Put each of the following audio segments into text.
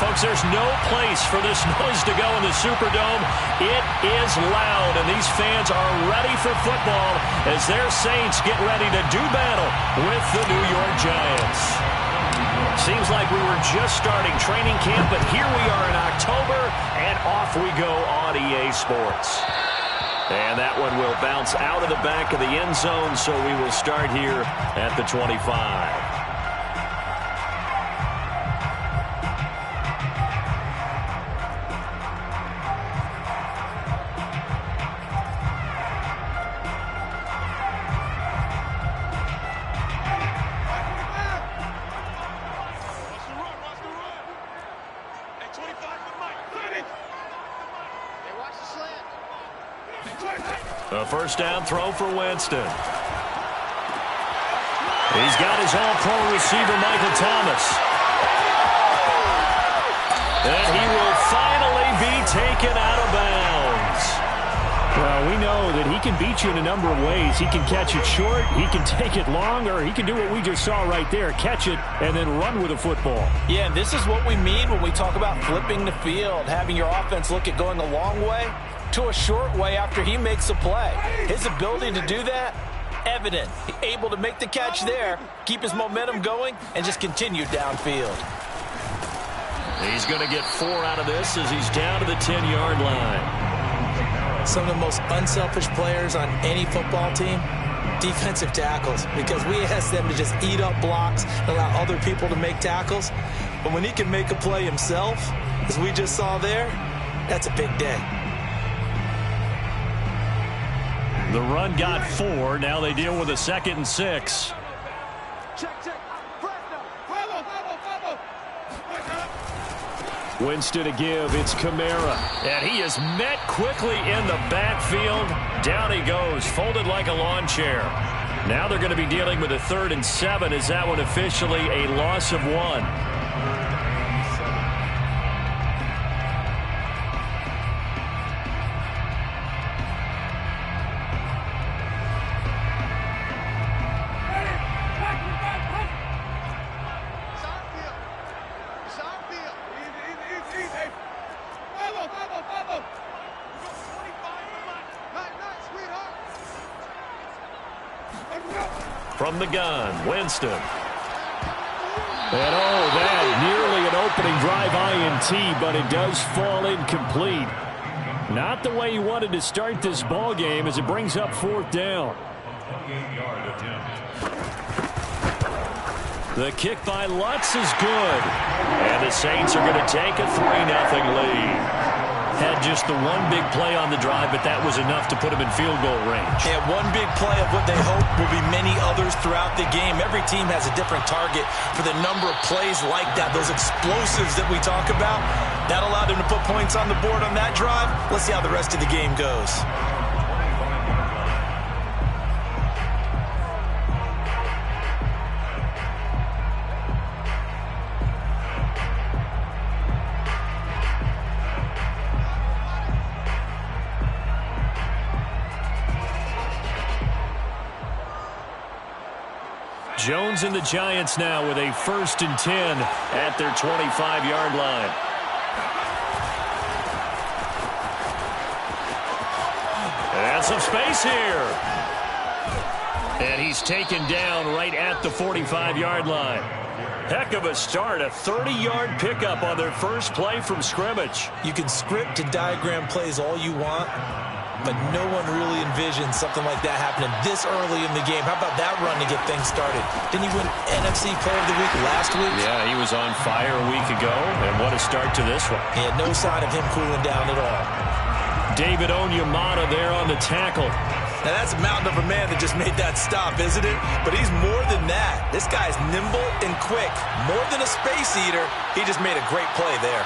Folks, there's no place for this noise to go in the Superdome. It is loud, and these fans are ready for football as their Saints get ready to do battle with the New York Giants. Seems like we were just starting training camp, but here we are in October, and off we go on EA Sports. And that one will bounce out of the back of the end zone, so we will start here at the 25. A first down throw for Winston. He's got his all-pro receiver, Michael Thomas. And he will finally be taken out of bounds. Well, we know that he can beat you in a number of ways. He can catch it short, he can take it long, or he can do what we just saw right there, catch it and then run with the football. Yeah, and this is what we mean when we talk about flipping the field, having your offense look at going a long way to a short way after he makes a play. His ability to do that, evident. Able to make the catch there, keep his momentum going, and just continue downfield. He's going to get 4 out of this as he's down to the 10-yard line. Some of the most unselfish players on any football team, defensive tackles, because we ask them to just eat up blocks and allow other people to make tackles. But when he can make a play himself, as we just saw there, that's a big day. The run got 4. Now they deal with a 2nd and 6. Winston to give. It's Kamara. And he is met quickly in the backfield. Down he goes, folded like a lawn chair. Now they're going to be dealing with a 3rd and 7. Is that one officially a loss of 1? From the gun, Winston. And that nearly an opening drive INT, but it does fall incomplete. Not the way he wanted to start this ball game as it brings up 4th down. The kick by Lutz is good. And the Saints are going to take a 3-0 lead. Had just the one big play on the drive, but that was enough to put him in field goal range. Yeah, one big play of what they hope will be many others throughout the game. Every team has a different target for the number of plays like that, those explosives that we talk about. That allowed him to put points on the board on that drive. Let's see how the rest of the game goes. Jones and the Giants now with a 1st and 10 at their 25-yard line. And some space here. And he's taken down right at the 45-yard line. Heck of a start, a 30-yard pickup on their first play from scrimmage. You can script and diagram plays all you want, but no one really envisioned something like that happening this early in the game. How about that run to get things started? Didn't he win NFC Player of the Week last week? Yeah, he was on fire a week ago, and what a start to this one. Yeah, no sign of him cooling down at all. David Onyemata there on the tackle. Now, that's a mountain of a man that just made that stop, isn't it? But he's more than that. This guy's nimble and quick. More than a space eater, he just made a great play there.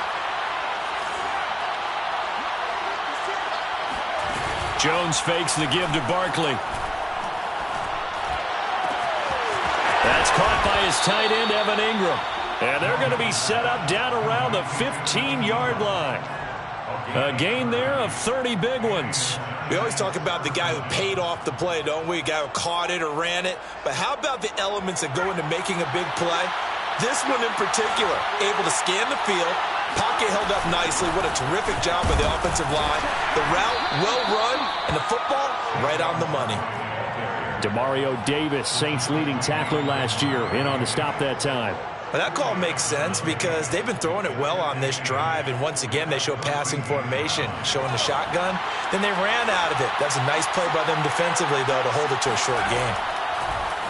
Jones fakes the give to Barkley. That's caught by his tight end, Evan Ingram. And they're going to be set up down around the 15-yard line. A gain there of 30 big ones. We always talk about the guy who paid off the play, don't we? A guy who caught it or ran it. But how about the elements that go into making a big play? This one in particular, able to scan the field, pocket held up nicely. What a terrific job by the offensive line. The route, well run, and the football, right on the money. Demario Davis, Saints leading tackler last year, in on the stop that time. Well, that call makes sense because they've been throwing it well on this drive, and once again, they show passing formation, showing the shotgun. Then they ran out of it. That's a nice play by them defensively, though, to hold it to a short gain.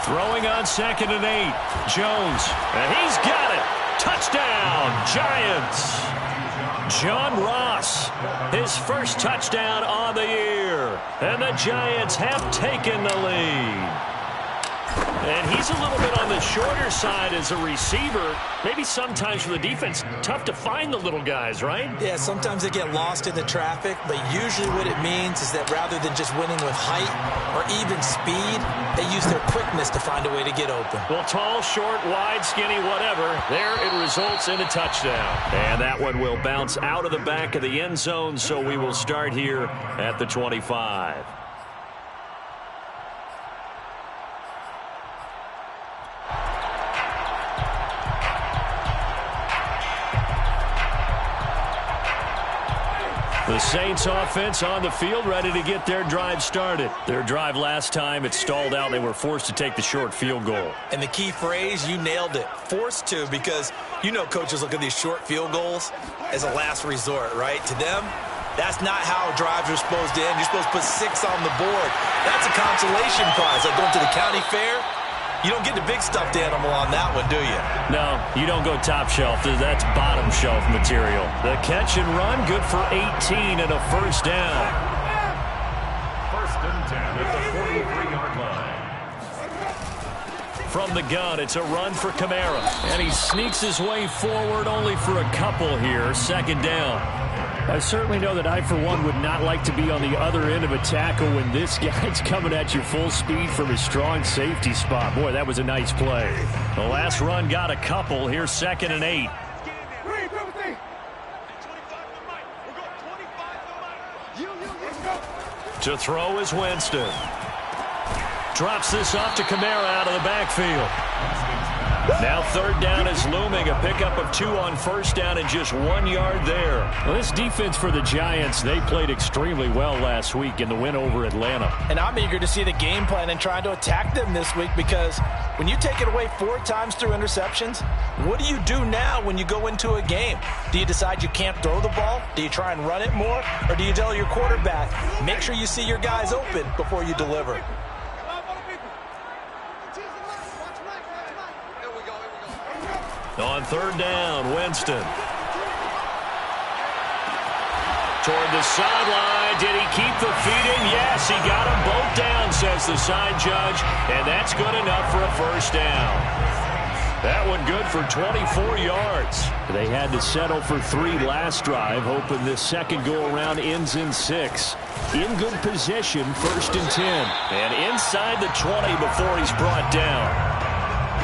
Throwing on 2nd and 8. Jones, and he's got it. Touchdown, Giants. John Ross, his first touchdown on the year. And the Giants have taken the lead. And he's a little bit on the shorter side as a receiver. Maybe sometimes for the defense, tough to find the little guys, right? Yeah, sometimes they get lost in the traffic, but usually what it means is that rather than just winning with height or even speed, they use their quickness to find a way to get open. Well, tall, short, wide, skinny, whatever, there it results in a touchdown. And that one will bounce out of the back of the end zone, so we will start here at the 25. The Saints offense on the field, ready to get their drive started. Their drive last time, it stalled out. They were forced to take the short field goal. And the key phrase, you nailed it, forced to, because you know coaches look at these short field goals as a last resort, right? To them, that's not how drives are supposed to end. You're supposed to put 6 on the board. That's a consolation prize, like going to the county fair. You don't get the big stuffed animal on that one, do you? No, you don't go top shelf. That's bottom shelf material. The catch and run, good for 18 and a first down. First and 10 at the 43-yard line. From the gun, it's a run for Kamara. And he sneaks his way forward only for a couple here. 2nd down. I certainly know that I, for one, would not like to be on the other end of a tackle when this guy's coming at you full speed from his strong safety spot. Boy, that was a nice play. The last run got a couple. Here's 2nd and 8. To throw is Winston. Drops this off to Kamara out of the backfield. Now 3rd down is looming. A pickup of 2 on 1st down and just 1 yard there. Well, this defense for the Giants, they played extremely well last week in the win over Atlanta. And I'm eager to see the game plan and trying to attack them this week, because when you take it away 4 times through interceptions, what do you do now when you go into a game? Do you decide you can't throw the ball? Do you try and run it more? Or do you tell your quarterback, make sure you see your guys open before you deliver? On 3rd down, Winston. Toward the sideline. Did he keep the feet in? Yes, he got them both down, says the side judge. And that's good enough for a first down. That one good for 24 yards. They had to settle for 3 last drive, hoping this second go-around ends in 6. In good position, 1st and 10. And inside the 20 before he's brought down.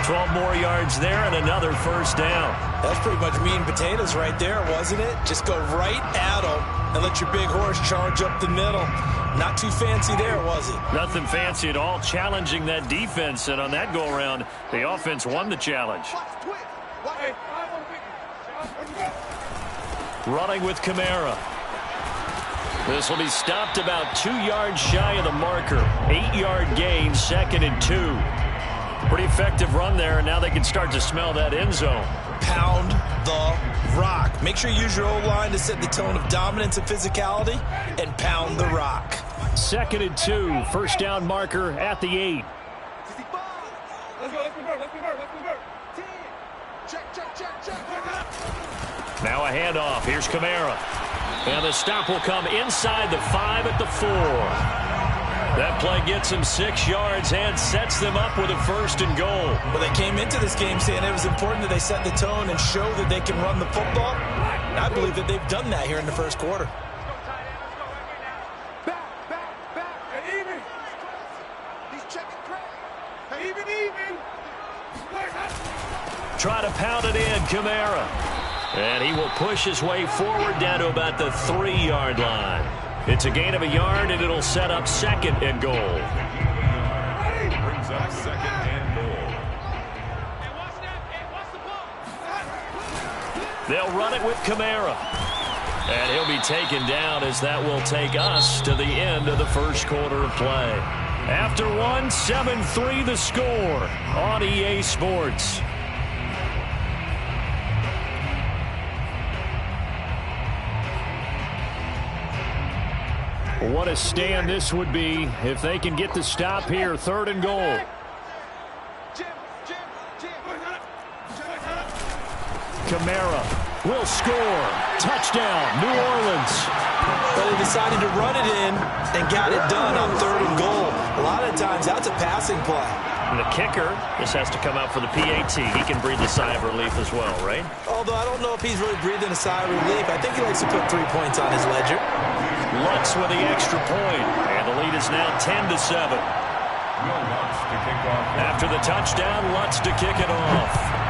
12 more yards there and another first down. That's pretty much meat and potatoes right there, wasn't it? Just go right at them and let your big horse charge up the middle. Not too fancy there, was it? Nothing fancy at all, challenging that defense. And on that go-around, the offense won the challenge. Running with Kamara. This will be stopped about 2 yards shy of the marker. 8-yard gain, 2nd and 2. Pretty effective run there, and now they can start to smell that end zone. Pound the rock. Make sure you use your O-line to set the tone of dominance and physicality, and pound the rock. 2nd and 2, first down marker at the 8. Now a handoff. Here's Kamara. And the stop will come inside the 5 at the 4. That play gets them 6 yards and sets them up with a 1st and goal. Well, they came into this game saying it was important that they set the tone and show that they can run the football. And I believe that they've done that here in the first quarter. Try to pound it in, Kamara. And he will push his way forward down to about the 3-yard line. It's a gain of a yard, and it'll set up 2nd and goal. Brings up 2nd and goal. They'll run it with Kamara. And he'll be taken down as that will take us to the end of the first quarter of play. After one, 7-3 the score on EA Sports. What a stand this would be if they can get the stop here. 3rd and goal. Kamara will score. Touchdown, New Orleans. But they decided to run it in and got it done on 3rd and goal. A lot of times that's a passing play. And the kicker, this has to come out for the PAT. He can breathe a sigh of relief as well, right? Although I don't know if he's really breathing a sigh of relief. I think he likes to put 3 points on his ledger. Lutz with the extra point. And the lead is now 10-7. After the touchdown, Lutz to kick it off.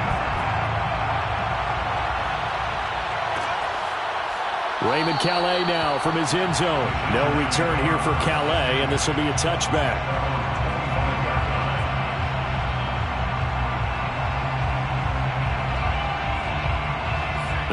Raymond Calais now from his end zone. No return here for Calais, and this will be a touchback.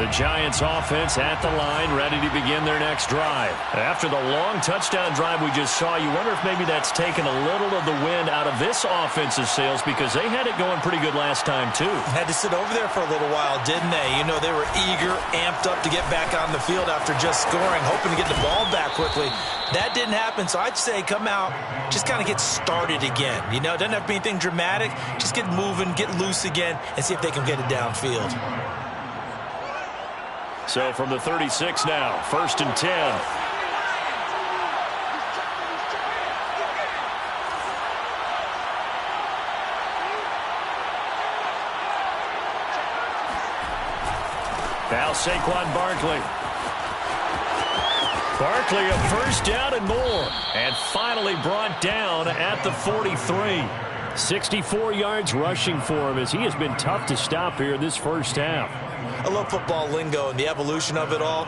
The Giants offense at the line, ready to begin their next drive. After the long touchdown drive we just saw, you wonder if maybe that's taken a little of the wind out of this offensive sails, because they had it going pretty good last time too. Had to sit over there for a little while, didn't they? You know, they were eager, amped up to get back on the field after just scoring, hoping to get the ball back quickly. That didn't happen, so I'd say come out, just kind of get started again. You know, it doesn't have to be anything dramatic. Just get moving, get loose again, and see if they can get it downfield. So from the 36 now, 1st and 10. Now Saquon Barkley. Barkley a first down and more. And finally brought down at the 43. 64 yards rushing for him, as he has been tough to stop here in this first half. I love football lingo and the evolution of it all.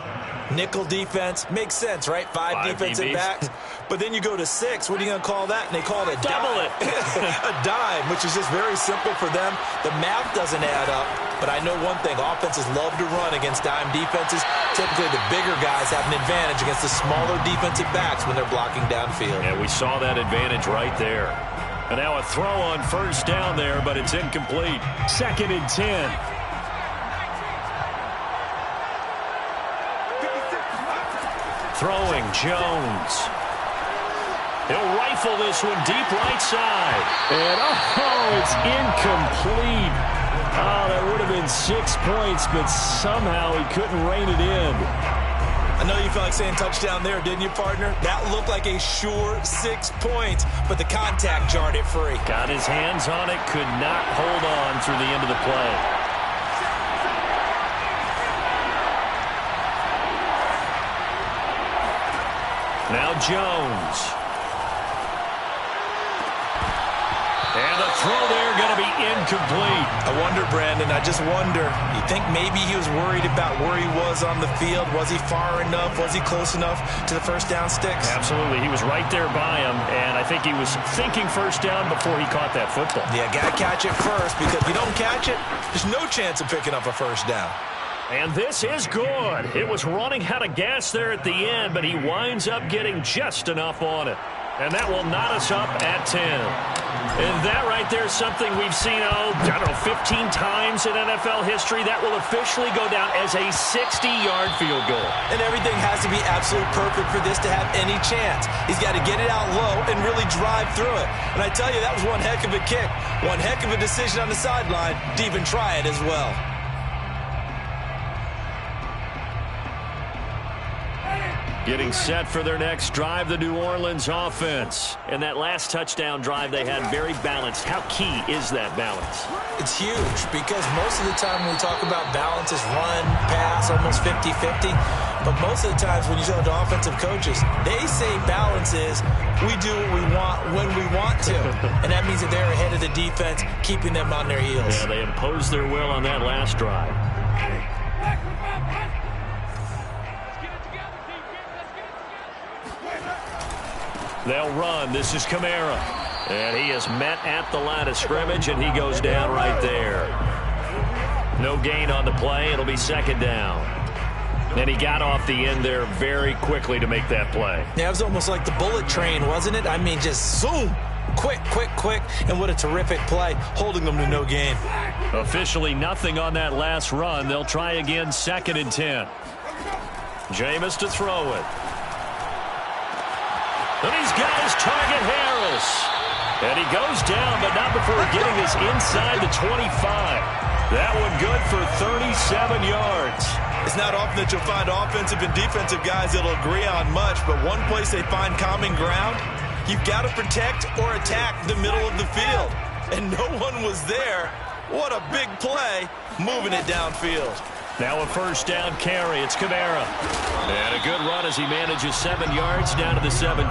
Nickel defense makes sense, right? Five defensive backs. But then you go to 6. What are you going to call that? And they call it a double dime. A dime, which is just very simple for them. The math doesn't add up. But I know one thing. Offenses love to run against dime defenses. Typically, the bigger guys have an advantage against the smaller defensive backs when they're blocking downfield. Yeah, we saw that advantage right there. And now a throw on first down there, but it's incomplete. 2nd and 10. Throwing Jones. He'll rifle this one deep right side. And, it's incomplete. Oh, that would have been 6 points, but somehow he couldn't rein it in. I know you felt like saying touchdown there, didn't you, partner? That looked like a sure 6 points, but the contact jarred it free. Got his hands on it, could not hold on through the end of the play. Now Jones. And the throw there going to be incomplete. I wonder, Brandon, I just wonder. You think maybe he was worried about where he was on the field? Was he far enough? Was he close enough to the first down sticks? Absolutely. He was right there by him, and I think he was thinking first down before he caught that football. Yeah, got to catch it first, because if you don't catch it, there's no chance of picking up a first down. And this is good. It was running out of gas there at the end, but he winds up getting just enough on it. And that will knot us up at 10. And that right there is something we've seen, 15 times in NFL history. That will officially go down as a 60-yard field goal. And everything has to be absolutely perfect for this to have any chance. He's got to get it out low and really drive through it. And I tell you, that was one heck of a kick. One heck of a decision on the sideline to even try it as well. Getting set for their next drive, the New Orleans offense. And that last touchdown drive they had very balanced. How key is that balance? It's huge, because most of the time when we talk about balance, it's run, pass, almost 50-50. But most of the times when you talk to offensive coaches, they say balance is we do what we want when we want to. And that means that they're ahead of the defense, keeping them on their heels. Yeah, they imposed their will on that last drive. They'll run. This is Kamara. And he is met at the line of scrimmage, and he goes down right there. No gain on the play. It'll be second down. And he got off the end there very quickly to make that play. Yeah, it was almost like the bullet train, wasn't it? I mean, just zoom. Quick, quick, quick. And what a terrific play, holding them to no gain. Officially nothing on that last run. They'll try again, 2nd and 10. Jameis to throw it. And he's got his target, Harris. And he goes down, but not before getting us inside the 25. That one good for 37 yards. It's not often that you'll find offensive and defensive guys that'll agree on much, but one place they find common ground, you've got to protect or attack the middle of the field. And no one was there. What a big play, moving it downfield. Now a first down carry. It's Kamara. And a good run as he manages 7 yards down to the 17.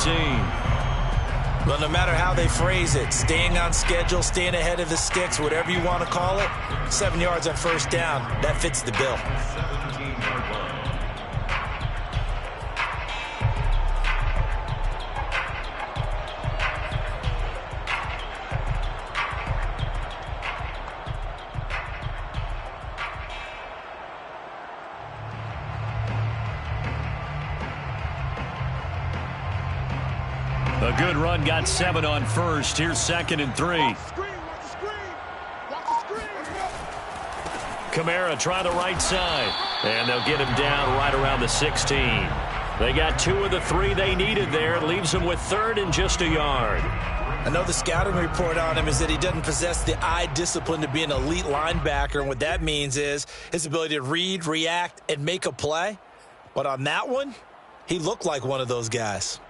Well, no matter how they phrase it, staying on schedule, staying ahead of the sticks, whatever you want to call it, 7 yards on first down, that fits the bill. A good run, got 7 on first. Here's 2nd and 3. Kamara try the right side. And they'll get him down right around the 16. They got 2 of the 3 they needed there. It leaves them with 3rd and just a yard. I know the scouting report on him is that he doesn't possess the eye discipline to be an elite linebacker. And what that means is his ability to read, react, and make a play. But on that one, he looked like one of those guys.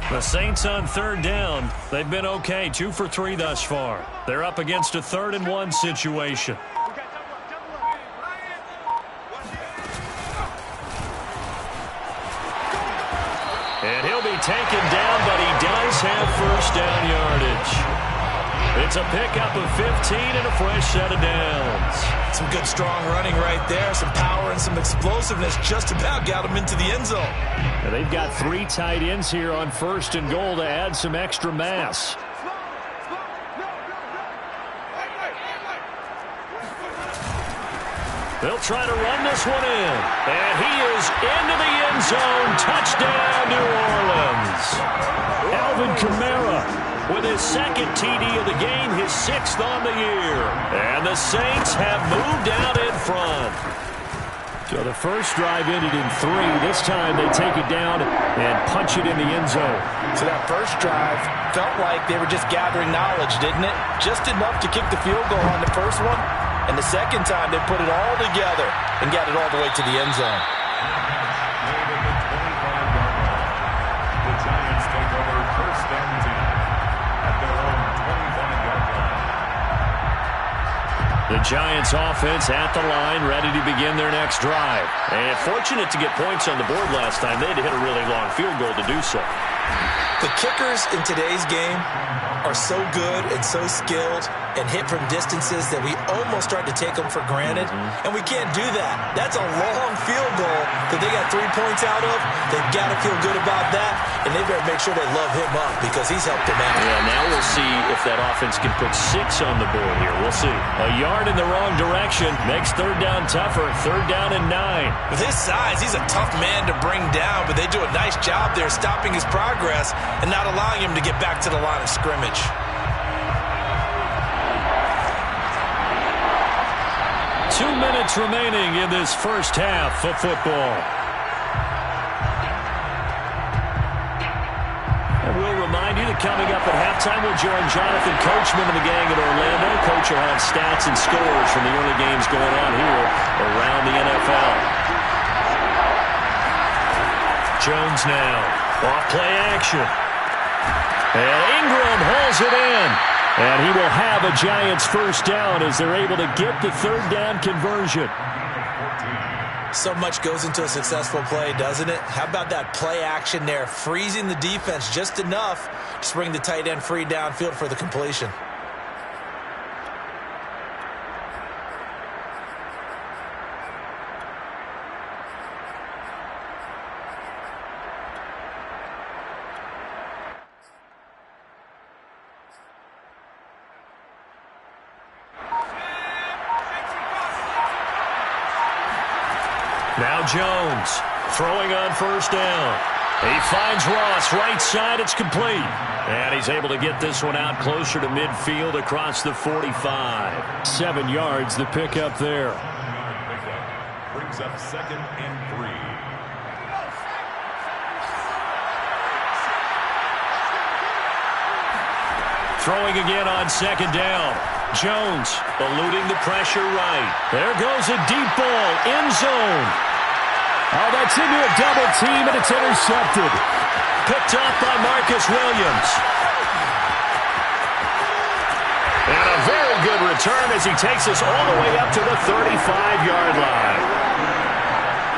The Saints on 3rd down. They've been okay, 2 for 3 thus far. They're up against a 3rd and 1 situation. And he'll be taken down, but he does have first down yardage. It's a pickup of 15 and a fresh set of downs. Some good strong running right there. Some power and some explosiveness just about got him into the end zone. And they've got 3 tight ends here on 1st and goal to add some extra mass. They'll try to run this one in. And he is into the end zone. Touchdown, New Orleans. Alvin Kamara with his 2nd TD of the game, his 6th on the year. And the Saints have moved out in front. So the first drive ended in 3. This time they take it down and punch it in the end zone. So that first drive felt like they were just gathering knowledge, didn't it? Just enough to kick the field goal on the first one. And the second time they put it all together and got it all the way to the end zone. The Giants take over 1st and 10 at their own 25-yard line. The Giants offense at the line, ready to begin their next drive. And fortunate to get points on the board last time. They had to hit a really long field goal to do so. The kickers in today's game are so good and so skilled and hit from distances that we almost start to take them for granted. And we can't do that. That's a long field goal that they got 3 points out of. They've got to feel good about that, and they better make sure they love him up because he's helped them out. Yeah, now we'll see if that offense can put 6 on the board here. We'll see. A yard in the wrong direction makes 3rd down tougher. 3rd down and 9. With his size, he's a tough man to bring down, but they do a nice job there stopping his progress and not allowing him to get back to the line of scrimmage. Two minutes remaining in this first half of football. And we'll remind you that coming up at halftime, we'll join Jonathan Coachman and the gang in Orlando. Coach will have stats and scores from the early games going on here around the NFL. Jones now. Off play action. And Ingram hauls it in. And he will have a Giants first down as they're able to get the 3rd down conversion. So much goes into a successful play, doesn't it? How about that play action there? Freezing the defense just enough to bring the tight end free downfield for the completion. Now Jones throwing on first down. He finds Ross right side. It's complete. And he's able to get this one out closer to midfield across the 45. 7 yards, the pickup there. Brings up 2nd and 3. Throwing again on 2nd down. Jones eluding the pressure right. There goes a deep ball, end zone. Oh, that's into a double team, and it's intercepted. Picked off by Marcus Williams. And a very good return as he takes us all the way up to the 35-yard line.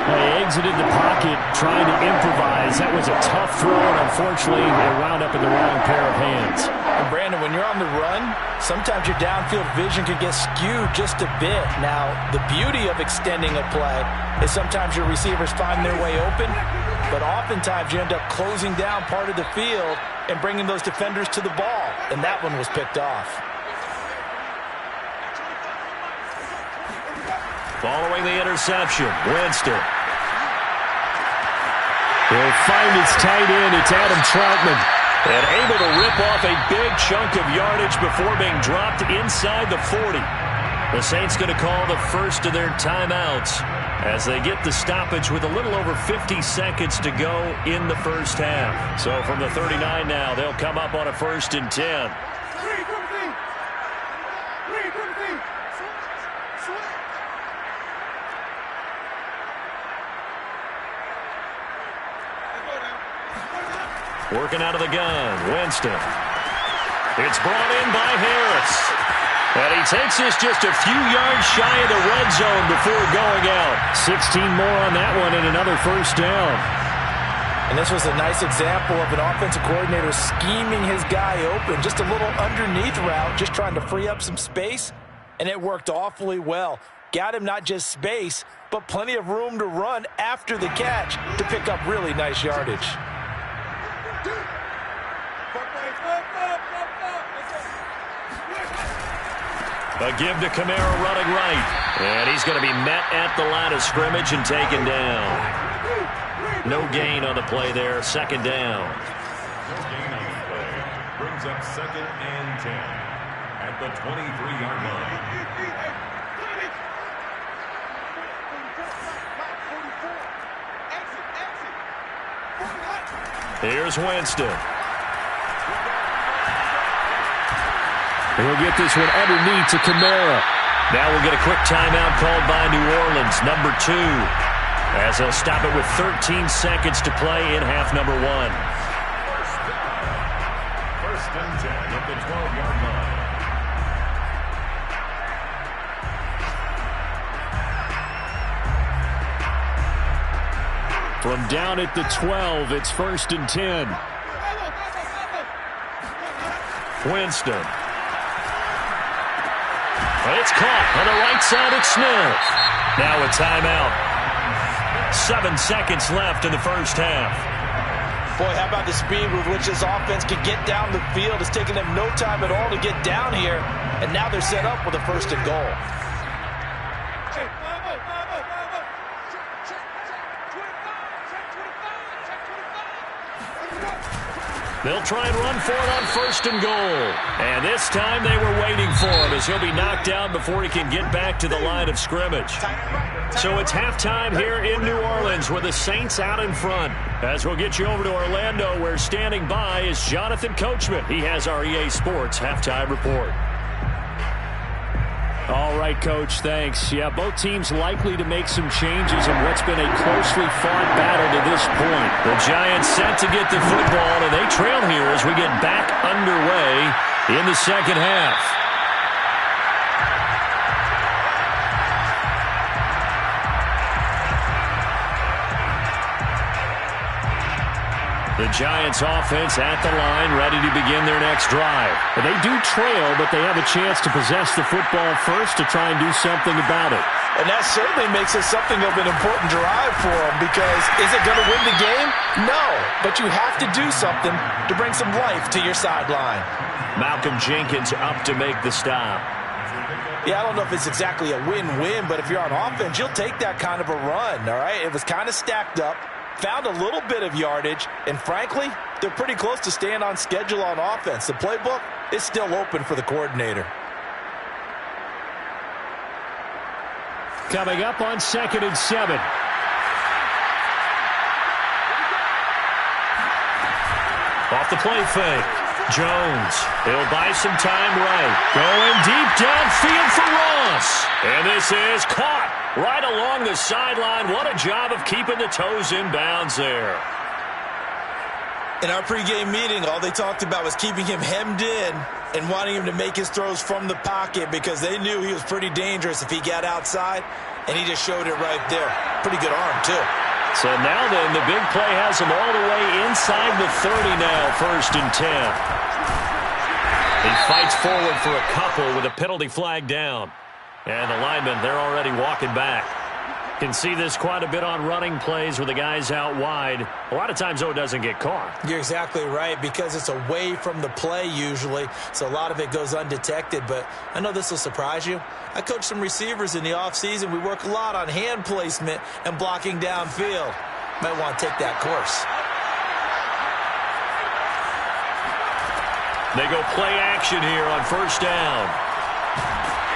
They exited the pocket trying to improvise. That was a tough throw, and unfortunately, it wound up in the wrong pair of hands. And Brandon, when you're on the run, sometimes your downfield vision can get skewed just a bit. Now, the beauty of extending a play is sometimes your receivers find their way open, but oftentimes you end up closing down part of the field and bringing those defenders to the ball, and that one was picked off. Following the interception, Winston. He'll find his tight end. It's Adam Troutman. And able to rip off a big chunk of yardage before being dropped inside the 40. The Saints going to call the first of their timeouts as they get the stoppage with a little over 50 seconds to go in the first half. So from the 39 now, they'll come up on a 1st and 10. Working out of the gun, Winston. It's brought in by Harris. And he takes us just a few yards shy of the red zone before going out. 16 more on that one and another 1st down. And this was a nice example of an offensive coordinator scheming his guy open. Just a little underneath route, just trying to free up some space. And it worked awfully well. Got him not just space, but plenty of room to run after the catch to pick up really nice yardage. A give to Kamara running right. And he's going to be met at the line of scrimmage and taken down. No gain on the play there. 2nd down. No gain on the play. Brings up 2nd and 10 at the 23-yard line. Here's Winston. He'll get this one underneath to Kamara. Now we'll get a quick timeout called by New Orleans, number 2, as they'll stop it with 13 seconds to play in half number 1. 1st and 10 at the 12-yard line. From down at the 12, it's 1st and 10. Winston. It's caught on the right side at Smith. Now a timeout. 7 seconds left in the first half. Boy, how about the speed with which this offense can get down the field? It's taken them no time at all to get down here, and now they're set up with a 1st and goal. They'll try and run for it on 1st and goal. And this time they were waiting for him as he'll be knocked down before he can get back to the line of scrimmage. So it's halftime here in New Orleans with the Saints out in front. As we'll get you over to Orlando, where standing by is Jonathan Coachman. He has our EA Sports halftime report. All right, Coach, thanks. Yeah, both teams likely to make some changes in what's been a closely fought battle to this point. The Giants set to get the football, and they trail here as we get back underway in the second half. The Giants offense at the line, ready to begin their next drive. And they do trail, but they have a chance to possess the football first to try and do something about it. And that certainly makes it something of an important drive for them, because is it going to win the game? No, but you have to do something to bring some life to your sideline. Malcolm Jenkins up to make the stop. Yeah, I don't know if it's exactly a win-win, but if you're on offense, you'll take that kind of a run, all right? It was kind of stacked up, found a little bit of yardage, and frankly, they're pretty close to staying on schedule on offense. The playbook is still open for the coordinator. Coming up on 2nd and 7. Off the play fake. Jones. He'll buy some time right. Going deep downfield for Ross. And this is caught right along the sideline. What a job of keeping the toes in bounds there. In our pregame meeting, all they talked about was keeping him hemmed in and wanting him to make his throws from the pocket because they knew he was pretty dangerous if he got outside, and he just showed it right there. Pretty good arm, too. So now then, the big play has him all the way inside the 30 now, 1st and 10. He fights forward for a couple with a penalty flag down. And the linemen, they're already walking back. Can see this quite a bit on running plays with the guys out wide. A lot of times, though, it doesn't get caught. You're exactly right, because it's away from the play usually, so a lot of it goes undetected. But I know this will surprise you. I coach some receivers in the offseason. We work a lot on hand placement and blocking downfield. Might want to take that course. They go play action here on 1st down.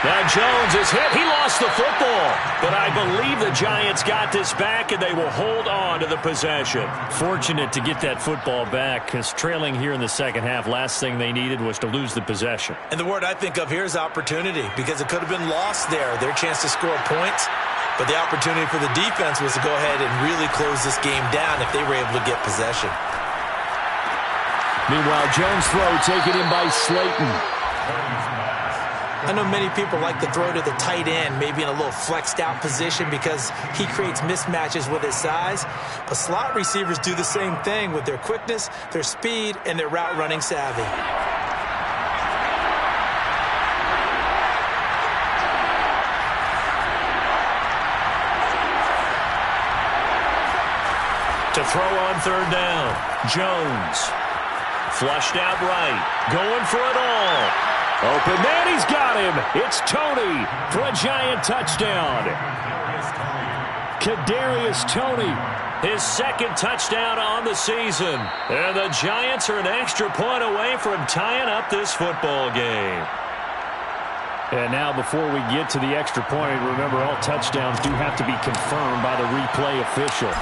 Now Jones is hit. He lost the football. But I believe the Giants got this back, and they will hold on to the possession. Fortunate to get that football back, because trailing here in the second half, last thing they needed was to lose the possession. And the word I think of here is opportunity, because it could have been lost there. Their chance to score points. But the opportunity for the defense was to go ahead and really close this game down if they were able to get possession. Meanwhile, Jones' throw taken in by Slayton. I know many people like to throw to the tight end, maybe in a little flexed out position because he creates mismatches with his size. But slot receivers do the same thing with their quickness, their speed, and their route running savvy. To throw on 3rd down. Jones. Flushed out right. Going for it all. Open man, he's got him. It's Tony for a Giant touchdown. Kadarius Toney. His 2nd touchdown on the season. And the Giants are an extra point away from tying up this football game. And now before we get to the extra point, remember all touchdowns do have to be confirmed by the replay official.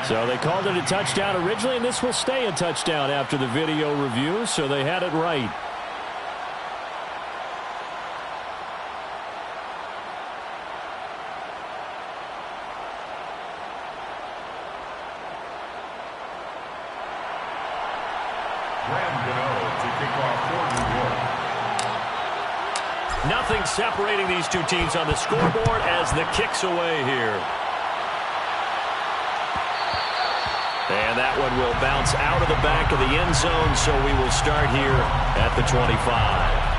So they called it a touchdown originally, and this will stay a touchdown after the video review, so they had it right. Nothing separating these two teams on the scoreboard as the kick's away here. And that one will bounce out of the back of the end zone, so we will start here at the 25.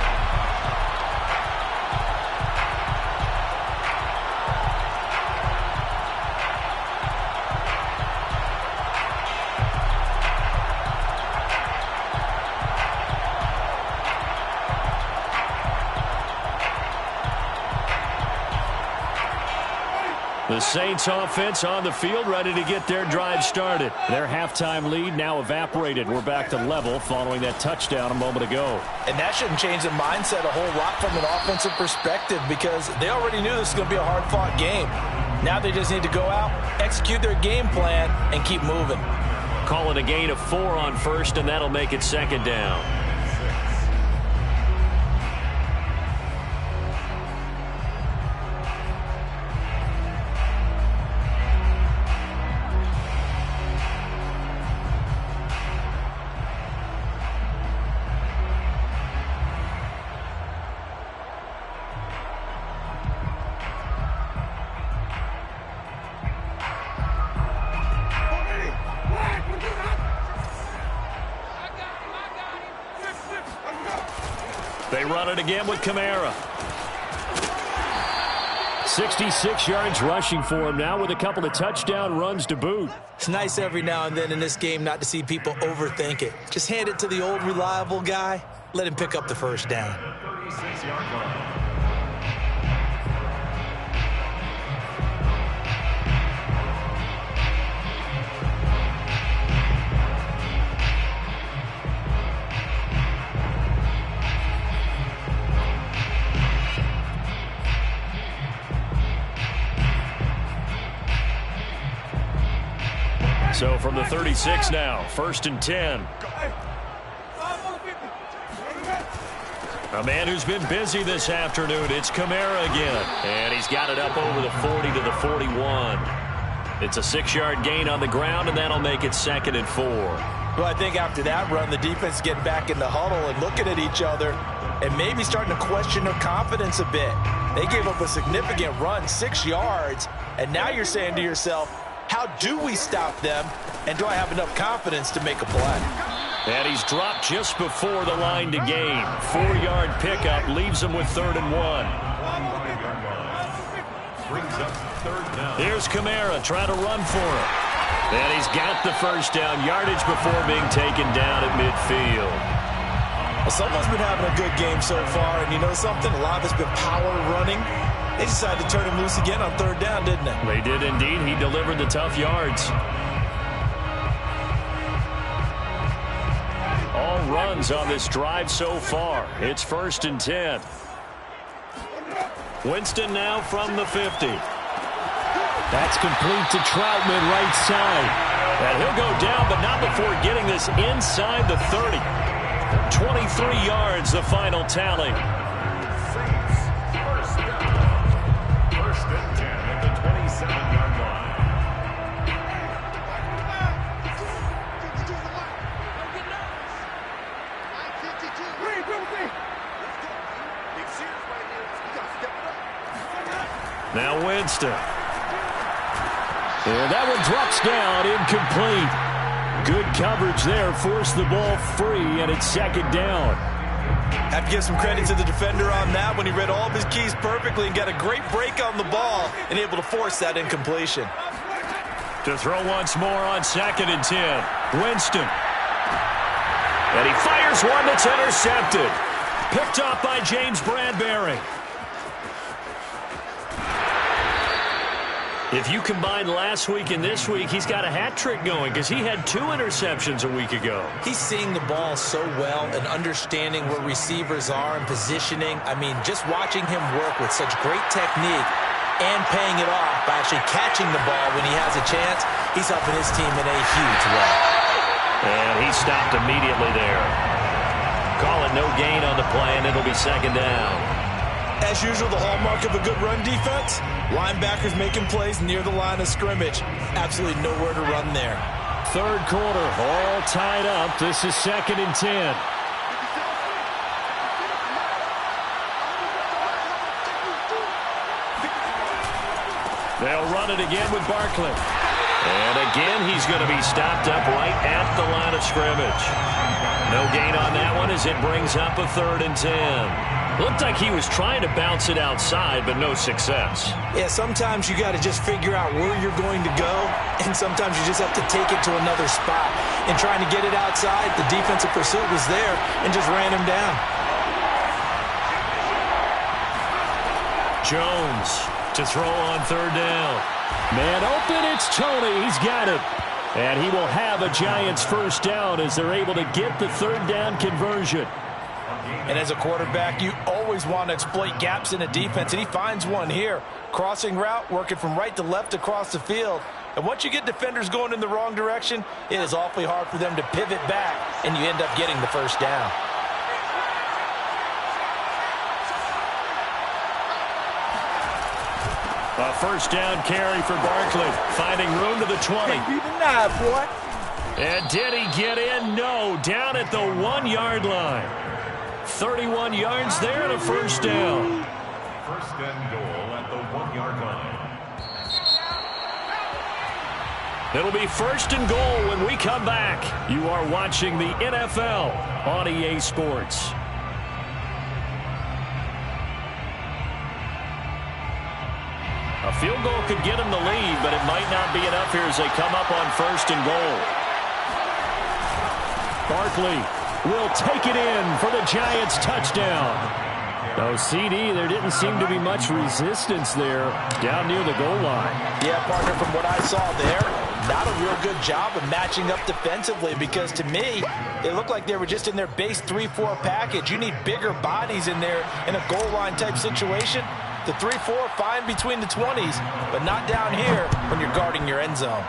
The Saints offense on the field, ready to get their drive started. Their halftime lead now evaporated. We're back to level following that touchdown a moment ago. And that shouldn't change the mindset a whole lot from an offensive perspective, because they already knew this was going to be a hard-fought game. Now they just need to go out, execute their game plan, and keep moving. Call it a gain of 4 on 1st, and that'll make it 2nd down. They run it again with Kamara. 66 yards rushing for him now with a couple of touchdown runs to boot. It's nice every now and then in this game not to see people overthink it. Just hand it to the old reliable guy. Let him pick up the first down. 36-yard line. So from the 36 now, 1st and 10. A man who's been busy this afternoon, it's Kamara again. And he's got it up over the 40 to the 41. It's a 6-yard gain on the ground, and that'll make it 2nd and 4. Well, I think after that run, the defense is getting back in the huddle and looking at each other and maybe starting to question their confidence a bit. They gave up a significant run, 6 yards, and now you're saying to yourself, how do we stop them, and do I have enough confidence to make a play? And he's dropped just before the line to gain. 4-yard pickup leaves him with 3rd and 1. Here's Kamara trying to run for it. And he's got the first down, yardage before being taken down at midfield. Well, someone's been having a good game so far, and you know something? A lot of it's been power running. They decided to turn him loose again on 3rd down, didn't they? They did indeed. He delivered the tough yards. All runs on this drive so far. It's 1st and 10. Winston now from the 50. That's complete to Troutman, right side. And he'll go down, but not before getting this inside the 30. 23 yards, the final tally. Now Winston. And that one drops down, incomplete. Good coverage there, forced the ball free, and it's 2nd down. Have to give some credit to the defender on that when he read all of his keys perfectly and got a great break on the ball and able to force that incompletion. To throw once more on 2nd and 10. Winston. And he fires one that's intercepted. Picked off by James Bradbury. If you combine last week and this week, he's got a hat trick going because he had 2 interceptions a week ago. He's seeing the ball so well and understanding where receivers are and positioning. I mean, just watching him work with such great technique and paying it off by actually catching the ball when he has a chance, he's helping his team in a huge way. And he stopped immediately there. Call it no gain on the play, and it'll be 2nd down. As usual, the hallmark of a good run defense, linebackers making plays near the line of scrimmage. Absolutely nowhere to run there. 3rd quarter, all tied up. This is 2nd and 10. They'll run it again with Barkley. And again, he's going to be stopped up right at the line of scrimmage. No gain on that one as it brings up a 3rd and 10. Looked like he was trying to bounce it outside, but no success. Yeah, sometimes you got to just figure out where you're going to go, and sometimes you just have to take it to another spot. And trying to get it outside, the defensive pursuit was there and just ran him down. Jones to throw on 3rd down. Man open, it's Tony. He's got it. And he will have a Giants first down as they're able to get the 3rd down conversion. And as a quarterback, you always want to exploit gaps in a defense, and he finds one here. Crossing route, working from right to left across the field. And once you get defenders going in the wrong direction, it is awfully hard for them to pivot back, and you end up getting the first down. A first down carry for Barkley, finding room to the 20. Be denied, boy. And did he get in? No, down at the 1-yard line. 31 yards there and a first down. 1st and goal at the 1-yard line. It'll be 1st and goal when we come back. You are watching the NFL on EA Sports. A field goal could get them the lead, but it might not be enough here as they come up on 1st and goal. Barkley will take it in for the Giants touchdown. No CD, there didn't seem to be much resistance there down near the goal line. Yeah, partner, from what I saw there, not a real good job of matching up defensively, because to me, it looked like they were just in their base 3-4 package. You need bigger bodies in there in a goal line type situation. The 3-4, fine between the 20s, but not down here when you're guarding your end zone.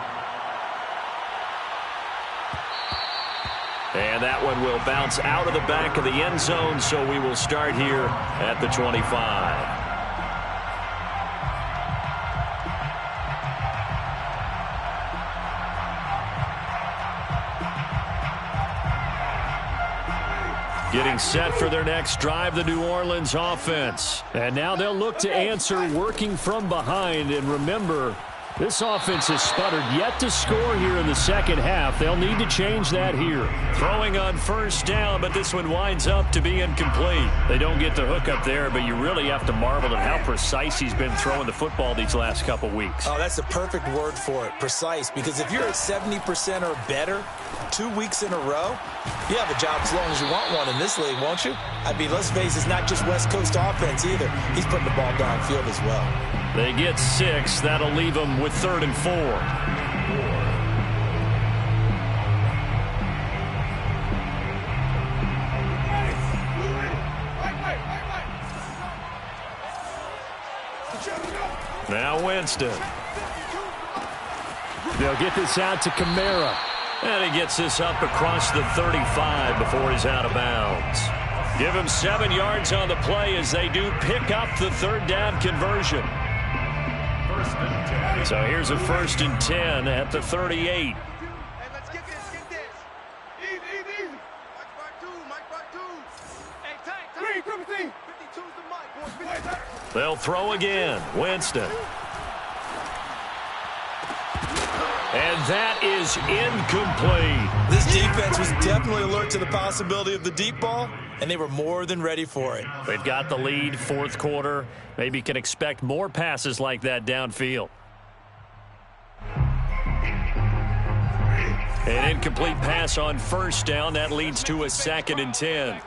And that one will bounce out of the back of the end zone, so we will start here at the 25. Getting set for their next drive, the New Orleans offense. And now they'll look to answer working from behind. And remember, this offense has sputtered yet to score here in the second half. They'll need to change that here. Throwing on 1st down, but this one winds up to be incomplete. They don't get the hook up there, but you really have to marvel at how precise he's been throwing the football these last couple weeks. Oh, that's the perfect word for it, precise, because if you're at 70% or better 2 weeks in a row, you have a job as long as you want one in this league, won't you? I mean, let's face it, it's not just West Coast offense either. He's putting the ball downfield as well. They get 6. That'll leave them with 3rd and 4. Now Winston. They'll get this out to Kamara. And he gets this up across the 35 before he's out of bounds. Give him 7 yards on the play as they do pick up the 3rd down conversion. So here's a 1st and 10 at the 38. Hey, let's get this, get this. Easy. Mike back two. Hey, Tank. 52's the mic, boys. They'll throw again. Winston. And that is incomplete. This defense was definitely alert to the possibility of the deep ball, and they were more than ready for it. They've got the lead, 4th quarter. Maybe can expect more passes like that downfield. An incomplete pass on 1st down. That leads to a 2nd and 10.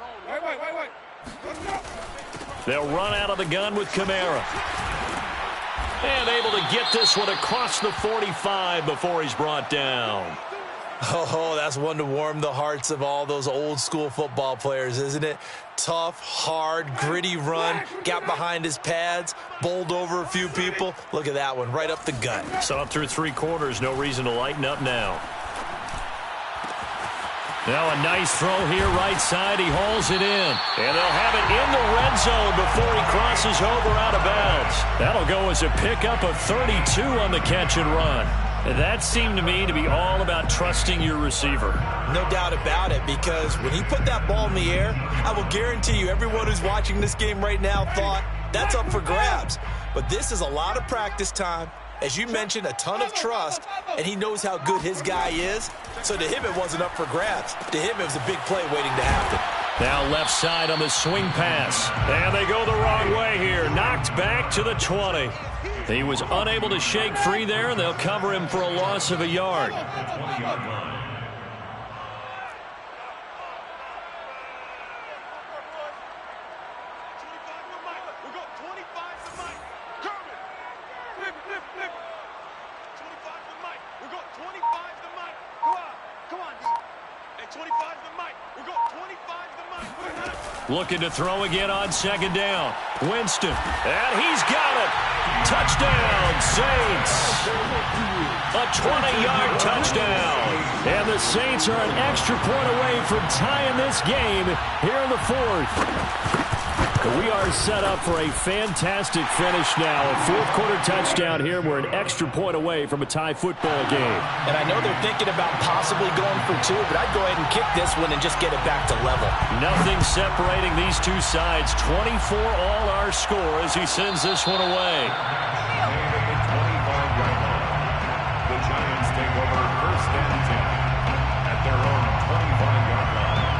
They'll run out of the gun with Kamara. And able to get this one across the 45 before he's brought down. Oh, that's one to warm the hearts of all those old school football players, isn't it? Tough, hard, gritty run, got behind his pads, bowled over a few people. Look at that one, right up the gut. Saw it through 3 quarters, no reason to lighten up now. Now a nice throw here, right side. He hauls it in. And they'll have it in the red zone before he crosses over out of bounds. That'll go as a pickup of 32 on the catch and run. And that seemed to me to be all about trusting your receiver. No doubt about it, because when he put that ball in the air, I will guarantee you everyone who's watching this game right now thought that's up for grabs. But this is a lot of practice time. As you mentioned, a ton of trust, and he knows how good his guy is. So to him, it wasn't up for grabs. To him, it was a big play waiting to happen. Now left side on the swing pass. And they go the wrong way here. Knocked back to the 20. He was unable to shake free there, and they'll cover him for a loss of a yard. Looking to throw again on 2nd down. Winston. And he's got it. Touchdown, Saints. A 20-yard touchdown. And the Saints are an extra point away from tying this game here in the 4th. We are set up for a fantastic finish now. A 4th quarter touchdown here. We're an extra point away from a tie football game. And I know they're thinking about possibly going for 2, but I'd go ahead and kick this one and just get it back to level. Nothing separating these two sides. 24 all our score as he sends this one away. The Giants take over 1st and 10 at their own 25-yard line.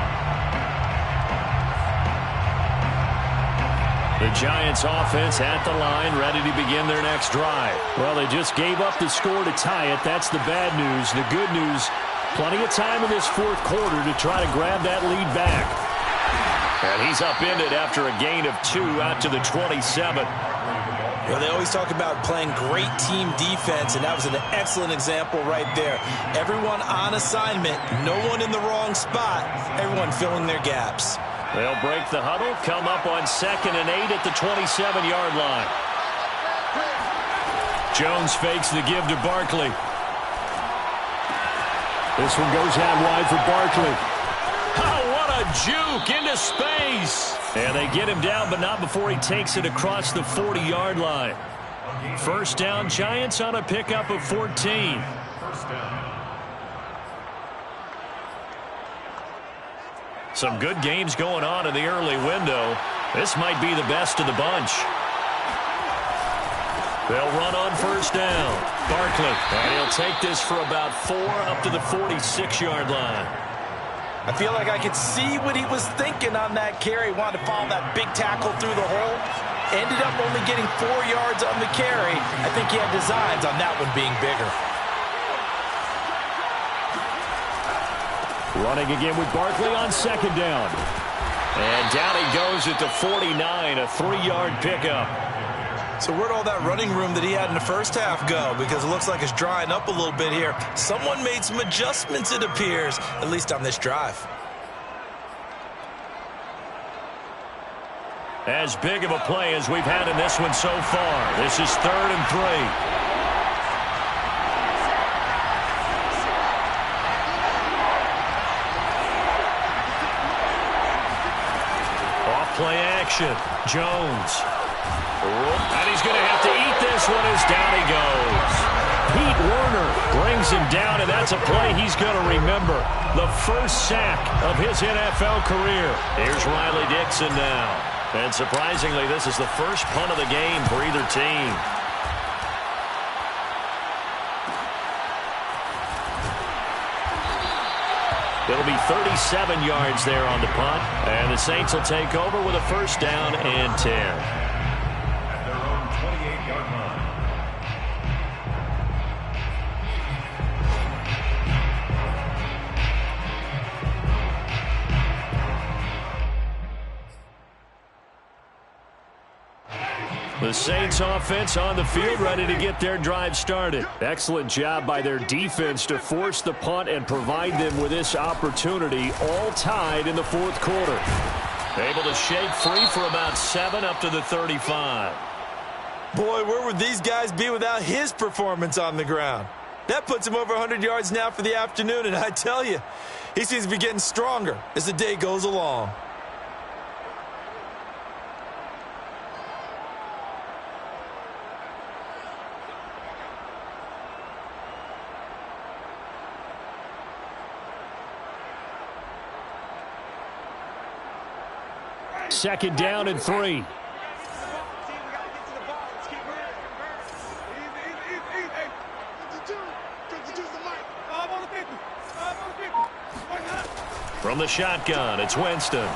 The Giants offense at the line, ready to begin their next drive. Well, they just gave up the score to tie it. That's the bad news. The good news, plenty of time in this fourth quarter to try to grab that lead back. And he's upended after a gain of 2 out to the 27. Well, they always talk about playing great team defense, and that was an excellent example right there. Everyone on assignment, no one in the wrong spot, everyone filling their gaps. They'll break the huddle, come up on 2nd and 8 at the 27-yard line. Jones fakes the give to Barkley. This one goes out wide for Barkley. Oh, what a juke into space. And they get him down, but not before he takes it across the 40-yard line. First down, Giants on a pickup of 14. First down. Some good games going on in the early window. This might be the best of the bunch. They'll run on first down. Barkley, and he'll take this for about 4 up to the 46-yard line. I feel like I could see what he was thinking on that carry. Wanted to follow that big tackle through the hole. Ended up only getting 4 yards on the carry. I think he had designs on that one being bigger. Running again with Barkley on second down. And down he goes at the 49, a 3-yard pickup. So where'd all that running room that he had in the first half go? Because it looks like it's drying up a little bit here. Someone made some adjustments, it appears, at least on this drive. As big of a play as we've had in this one so far. This is 3rd and 3. Play action. Jones. And he's going to have to eat this one as down he goes. Pete Werner brings him down, and that's a play he's going to remember. The first sack of his NFL career. Here's Riley Dixon now. And surprisingly, this is the first punt of the game for either team. It'll be 37 yards there on the punt. And the Saints will take over with a first down and 10. At their own 28-yard line. The Saints offense on the field, ready to get their drive started. Excellent job by their defense to force the punt and provide them with this opportunity, all tied in the fourth quarter. Able to shake free for about 7 up to the 35. Boy, where would these guys be without his performance on the ground? That puts him over 100 yards now for the afternoon, and I tell you, he seems to be getting stronger as the day goes along. Second down and 3. From the shotgun, it's Winston. And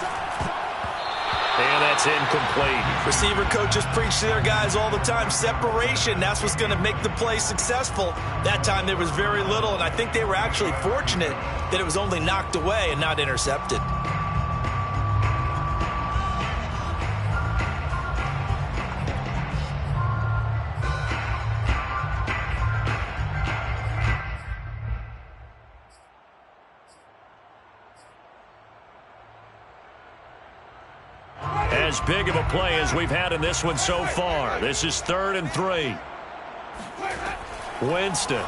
that's incomplete. Receiver coaches preach to their guys all the time. Separation, that's what's going to make the play successful. That time there was very little, and I think they were actually fortunate that it was only knocked away and not intercepted. As big of a play as we've had in this one so far. This is 3rd and 3. Winston.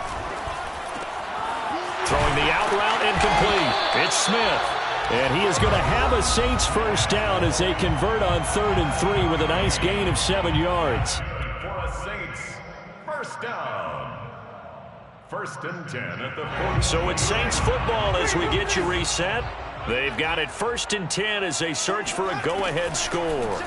Throwing the out route incomplete. It's Smith. And he is going to have a Saints first down as they convert on 3rd and 3 with a nice gain of 7 yards. For a Saints first down. 1st and 10 at the 40. So it's Saints football as we get you reset. They've got it 1st and 10 as they search for a go-ahead score.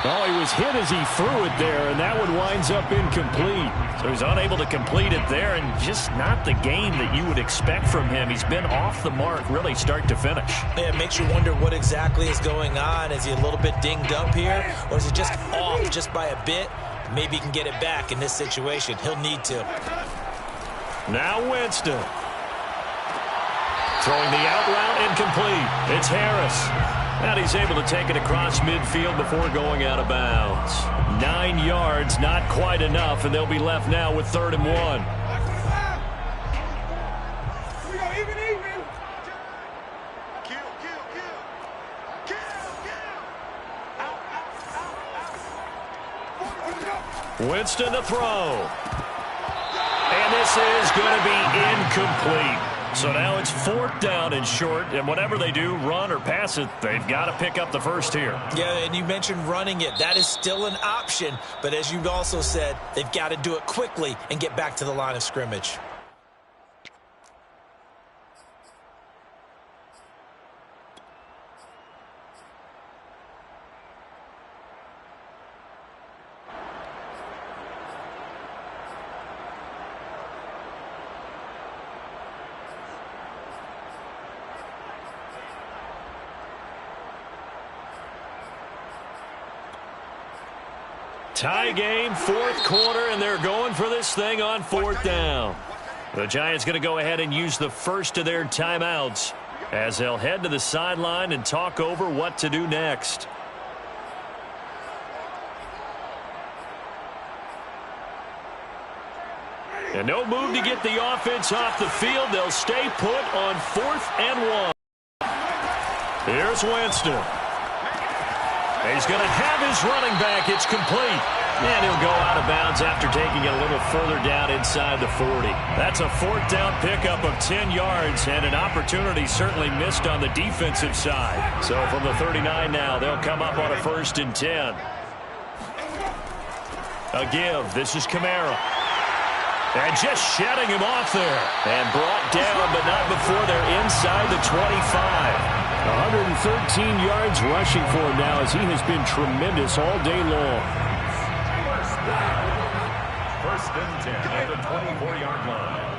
Oh, he was hit as he threw it there, and that one winds up incomplete. So he's unable to complete it there, and just not the game that you would expect from him. He's been off the mark really start to finish. Yeah, it makes you wonder what exactly is going on. Is he a little bit dinged up here, or is he just off just by a bit? Maybe he can get it back in this situation. He'll need to. Now Winston. Throwing the out route incomplete. It's Harris. And he's able to take it across midfield before going out of bounds. 9 yards, not quite enough, and they'll be left now with 3rd and 1. Winston to throw. And this is going to be incomplete. So now it's 4th down and short, and whatever they do, run or pass it, they've got to pick up the first here. Yeah, and you mentioned running it. That is still an option, but as you've also said, they've got to do it quickly and get back to the line of scrimmage. Tie game, 4th quarter, and they're going for this thing on 4th down. The Giants going to go ahead and use the first of their timeouts as they'll head to the sideline and talk over what to do next. And no move to get the offense off the field. They'll stay put on 4th and 1. Here's Winston. He's going to have his running back. It's complete. And he'll go out of bounds after taking it a little further down inside the 40. That's a 4th down pickup of 10 yards and an opportunity certainly missed on the defensive side. So from the 39 now, they'll come up on a 1st and 10. A give. This is Kamara. And just shedding him off there. And brought down, but not before they're inside the 25. 113 yards rushing for him now as he has been tremendous all day long. 1st and 10 at the 24-yard line.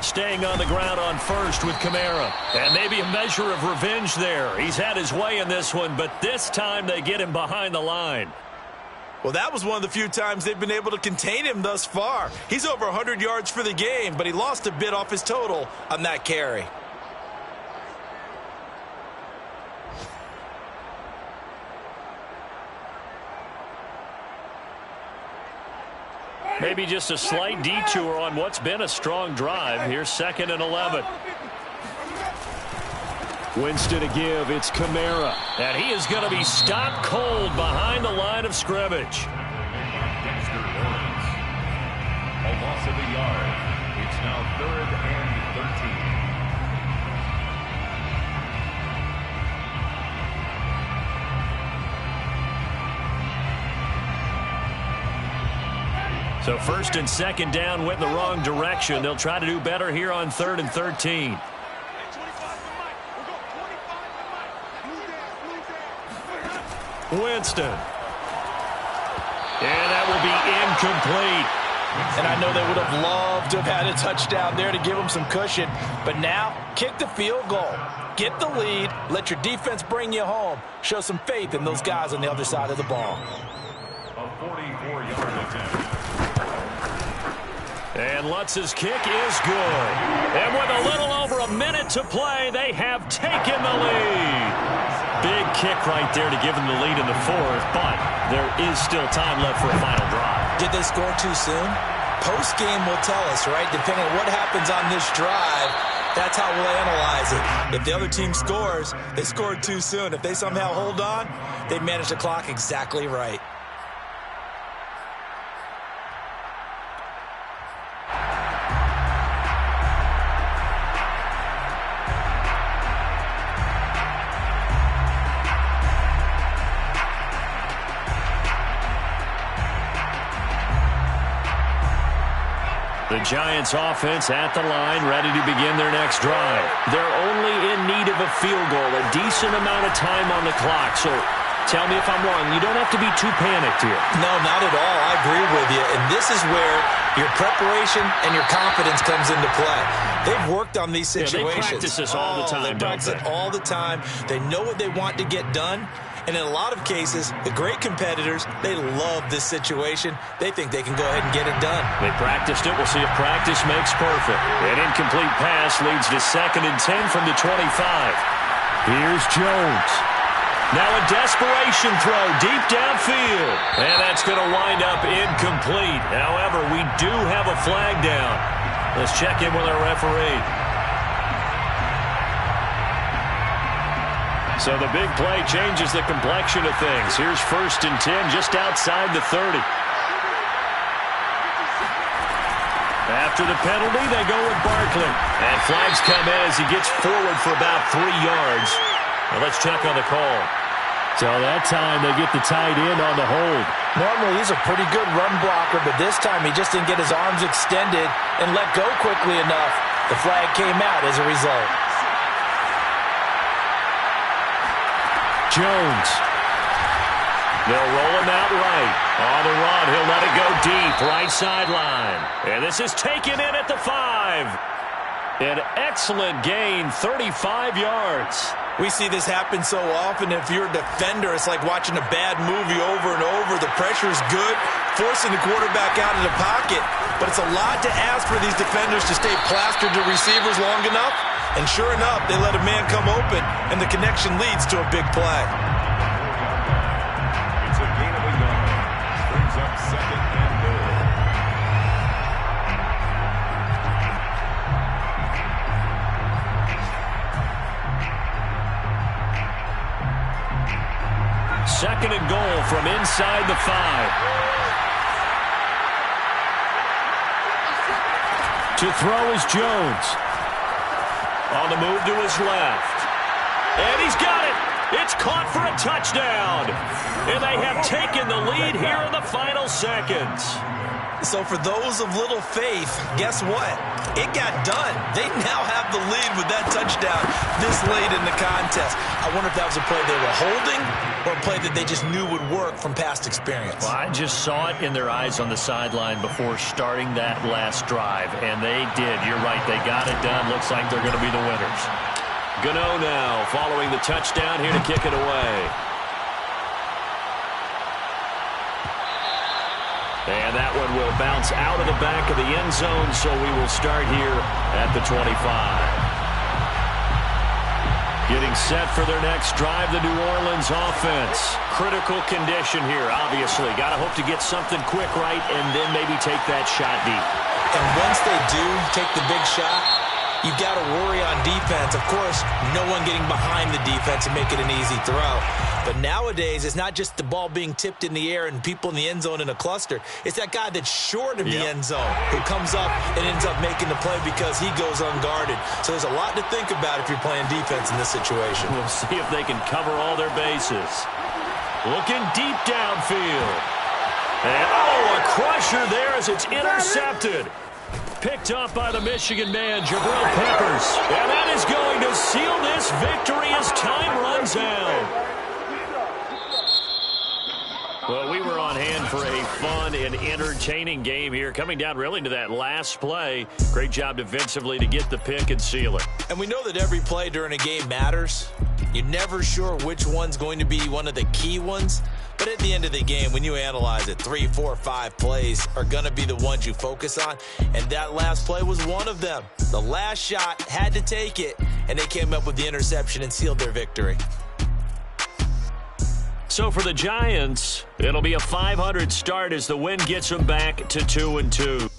Staying on the ground on 1st with Kamara. And maybe a measure of revenge there. He's had his way in this one, but this time they get him behind the line. Well, that was one of the few times they've been able to contain him thus far. He's over 100 yards for the game, but he lost a bit off his total on that carry. Maybe just a slight detour on what's been a strong drive. Here's 2nd and 11. Winston to give. It's Kamara. And he is going to be stopped cold behind the line of scrimmage. A loss of a yard. It's now 3rd and 13. So 1st and 2nd down went in the wrong direction. They'll try to do better here on 3rd and 13. Winston. And that will be incomplete. And I know they would have loved to have had a touchdown there to give them some cushion. But now, kick the field goal. Get the lead. Let your defense bring you home. Show some faith in those guys on the other side of the ball. A 44-yard attempt. And Lutz's kick is good. And with a little over a minute to play, they have taken the lead. Big kick right there to give them the lead in the 4th, but there is still time left for a final drive. Did they score too soon? Post-game will tell us, right? Depending on what happens on this drive, that's how we'll analyze it. If the other team scores, they scored too soon. If they somehow hold on, they manage the clock exactly right. The Giants offense at the line, ready to begin their next drive. They're only in need of a field goal, a decent amount of time on the clock, so Tell me if I'm wrong. You don't have to be too panicked here. No, not at all. I agree with you. And this is where your preparation and your confidence comes into play. They've worked on these situations. They practice this all the time, They practice it all the time. They know what they want to get done. And in a lot of cases, the great competitors, they love this situation. They think they can go ahead and get it done. They practiced it. We'll see if practice makes perfect. An incomplete pass leads to 2nd and 10 from the 25. Here's Jones. Now a desperation throw deep downfield. And that's going to wind up incomplete. However, we do have a flag down. Let's check in with our referee. So the big play changes the complexion of things. Here's 1st and 10 just outside the 30. After the penalty, they go with Barkley. And flags come in as he gets forward for about 3 yards. Now let's check on the call. So that time they get the tight end on the hold. Normally he's a pretty good run blocker, but this time he just didn't get his arms extended and let go quickly enough. The flag came out as a result. Jones. They'll roll him out right. On the run, he'll let it go deep, right sideline. And this is taken in at the 5. An excellent gain, 35 yards. We see this happen so often. If you're a defender, it's like watching a bad movie over and over. The pressure is good, forcing the quarterback out of the pocket. But it's a lot to ask for these defenders to stay plastered to receivers long enough. And sure enough, they let a man come open, and the connection leads to a big play. It's a gain of a yard. Brings up 2nd and goal. Second and goal from inside the 5. To throw is Jones. On the move to his left. And he's got it. It's caught for a touchdown. And they have taken the lead here in the final seconds. So for those of little faith, guess what? It got done. They now have the lead with that touchdown this late in the contest. I wonder if that was a play they were holding or a play that they just knew would work from past experience. Well, I just saw it in their eyes on the sideline before starting that last drive, and they did. You're right. They got it done. Looks like they're going to be the winners. Gano now following the touchdown here to kick it away. And that one will bounce out of the back of the end zone, so we will start here at the 25. Getting set for their next drive, the New Orleans offense. Critical condition here, obviously. Got to hope to get something quick right and then maybe take that shot deep. And once they do take the big shot, you've got to worry on defense. Of course, no one getting behind the defense and make it an easy throw. But nowadays, it's not just the ball being tipped in the air and people in the end zone in a cluster. It's that guy that's short of the end zone who comes up and ends up making the play because he goes unguarded. So there's a lot to think about if you're playing defense in this situation. We'll see if they can cover all their bases. Looking deep downfield. And, a crusher there as it's intercepted. Picked up by the Michigan man, Jabril Peppers. And that is going to seal this victory as time runs out. Well, we were on hand for a fun and entertaining game here. Coming down really to that last play. Great job defensively to get the pick and seal it. And we know that every play during a game matters. You're never sure which one's going to be one of the key ones. But at the end of the game, when you analyze it, 3, 4, 5 plays are going to be the ones you focus on. And that last play was one of them. The last shot had to take it, and they came up with the interception and sealed their victory. So for the Giants, it'll be a .500 start as the win gets them back to 2-2.